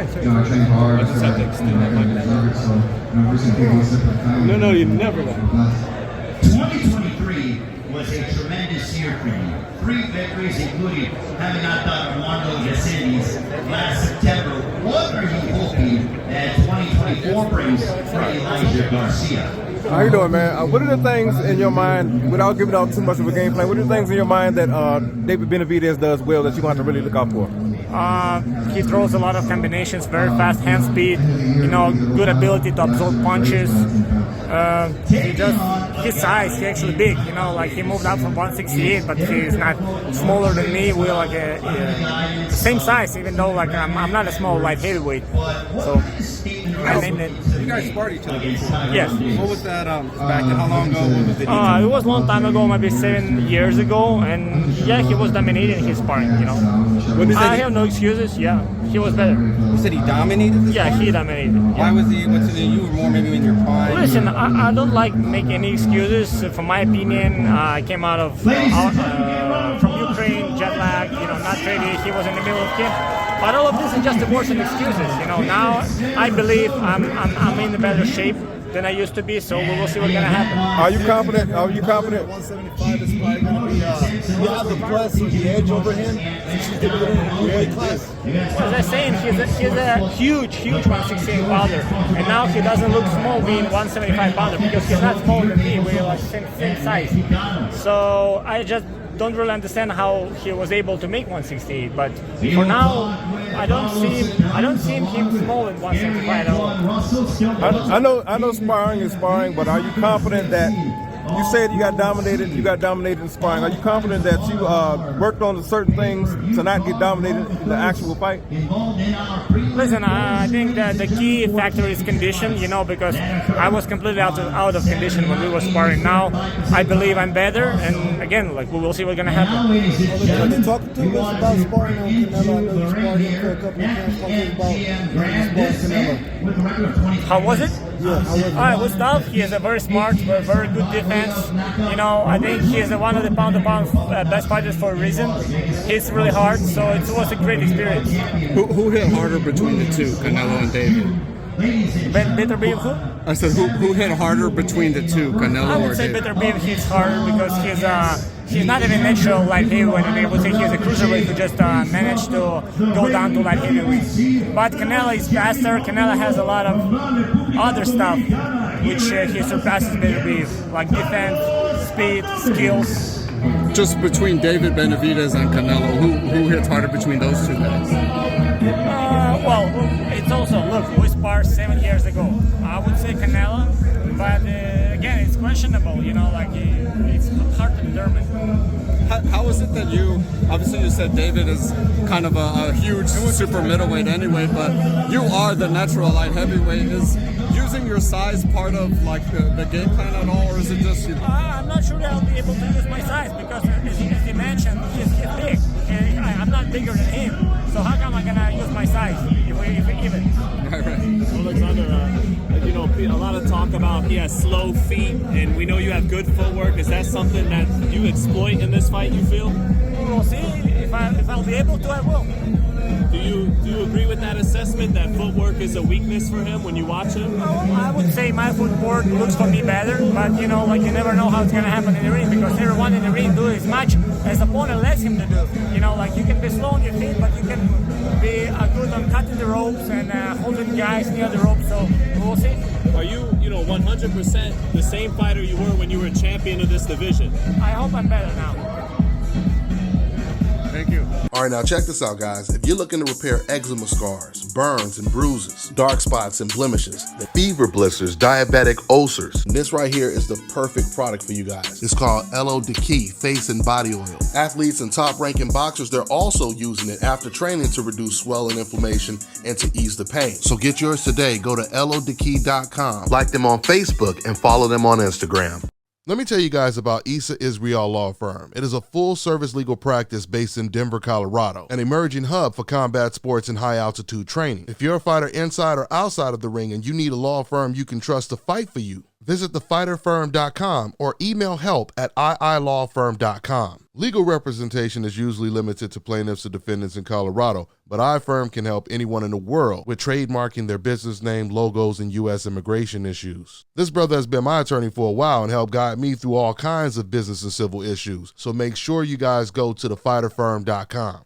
I train hard. I just have to extend that mic. No, you never let. 2023 was a tremendous year for you. 3 victories, including having knocked out Armando Yacinis last September. What are you hoping that 2024 brings for Elijah Garcia? How you doing, man? What are the things in your mind, without giving out too much of a game plan, what are the things in your mind that David Benavidez does well that you're going to have to really look out for? He throws a lot of combinations, very fast hand speed, good ability to absorb punches. His size, he's actually big, he moved up from 168, but he's not smaller than me. We're like the same size, even though I'm not a small light heavyweight. So I named it. You guys sparred each other before? Yes. What was that back then? How long ago was it? It was a long time ago, maybe 7 years ago, and yeah, he was dominating his sparring, I have no excuses, yeah, he was better. You said he dominated this Yeah, he dominated. Why was he, what's it in you, or more maybe in your prime? Listen, I don't like make any excuses. For my opinion, I came out of from Ukraine, jet lag, not ready. He was in the middle of camp. But all of this is just the words and excuses. Now I believe I'm in a better shape than I used to be, so we will see what's going to happen. Are you confident? 175 is probably going to be, you have the press or the edge over him, and she's going to be in a weight class. As I saying, he's a huge 168 pounder, and now he doesn't look small being 175 pounder because he's not smaller than me. We're like same size. So I just don't really understand how he was able to make 168, but for now I don't see him small in 175 at all. I know sparring is sparring, but are you confident that you said you got dominated in sparring? Are you confident that you worked on certain things to not get dominated in the actual fight? Listen, I think that the key factor is condition, because I was completely out of condition when we were sparring. Now I believe I'm better, and again, we will see what's going to happen. Can you talk to us about sparring on Canelo? I know you sparred him for a couple of times. Talk to us about Canelo. How was it? Yeah, how was it? It was tough. He is a very smart, very good defense. I think he is one of the pound-to-pound best fighters for a reason. He's really hard, so it was a great experience. Who hit harder between the two, Canelo and David? Better Beef who? I said, who hit harder between the two, Canelo I or would say David? Better Beef hits harder because he's not even natural light heavyweight. I would say he's a cruiserweight who just managed to go down to light heavyweight. But Canelo is faster. Canelo has a lot of other stuff which he surpasses Better Beef, like defense, speed, skills. Just between David Benavidez and Canelo, who hits harder between those two guys? It's also, we sparred 7 years ago. I would say Canelo, but again, it's questionable, it's hard to determine. How is it that obviously you said David is kind of a huge super middleweight anyway, but you are the natural light heavyweight. Is using your size part of the game plan at all, or is it just I'm not sure that I'll be able to use my size because as you mentioned, he's big. And I'm not bigger than him, so how come I'm gonna use my size if we even? Right. Oleksandr, a lot of talk about he has slow feet, and we know you have good footwork. Is that something that you exploit in this fight, you feel? We'll see. If I'll be able to, I will. Do you agree with that assessment that footwork is a weakness for him when you watch him? I would say my footwork looks for me better, but you never know how it's gonna happen in the ring because everyone in the ring do as much as the opponent lets him to do. You can be slow on your feet, but you can be good on cutting the ropes and holding guys near the ropes. So we'll see. Are you 100% the same fighter you were when you were champion of this division? I hope I'm better now. Thank you. All right, now check this out, guys. If you're looking to repair eczema scars, burns and bruises, dark spots and blemishes, the fever blisters, diabetic ulcers, this right here is the perfect product for you guys. It's called Oleksandr Face and Body Oil. Athletes and top-ranking boxers, they're also using it after training to reduce swelling, inflammation, and to ease the pain. So get yours today. Go to Oleksandr.com, like them on Facebook, and follow them on Instagram. Let me tell you guys about Issa Israel Law Firm. It is a full-service legal practice based in Denver, Colorado, an emerging hub for combat sports and high-altitude training. If you're a fighter inside or outside of the ring and you need a law firm you can trust to fight for you, visit thefighterfirm.com or email help@iilawfirm.com. Legal representation is usually limited to plaintiffs or defendants in Colorado, but iFirm can help anyone in the world with trademarking their business name, logos, and U.S. immigration issues. This brother has been my attorney for a while and helped guide me through all kinds of business and civil issues, so make sure you guys go to thefighterfirm.com.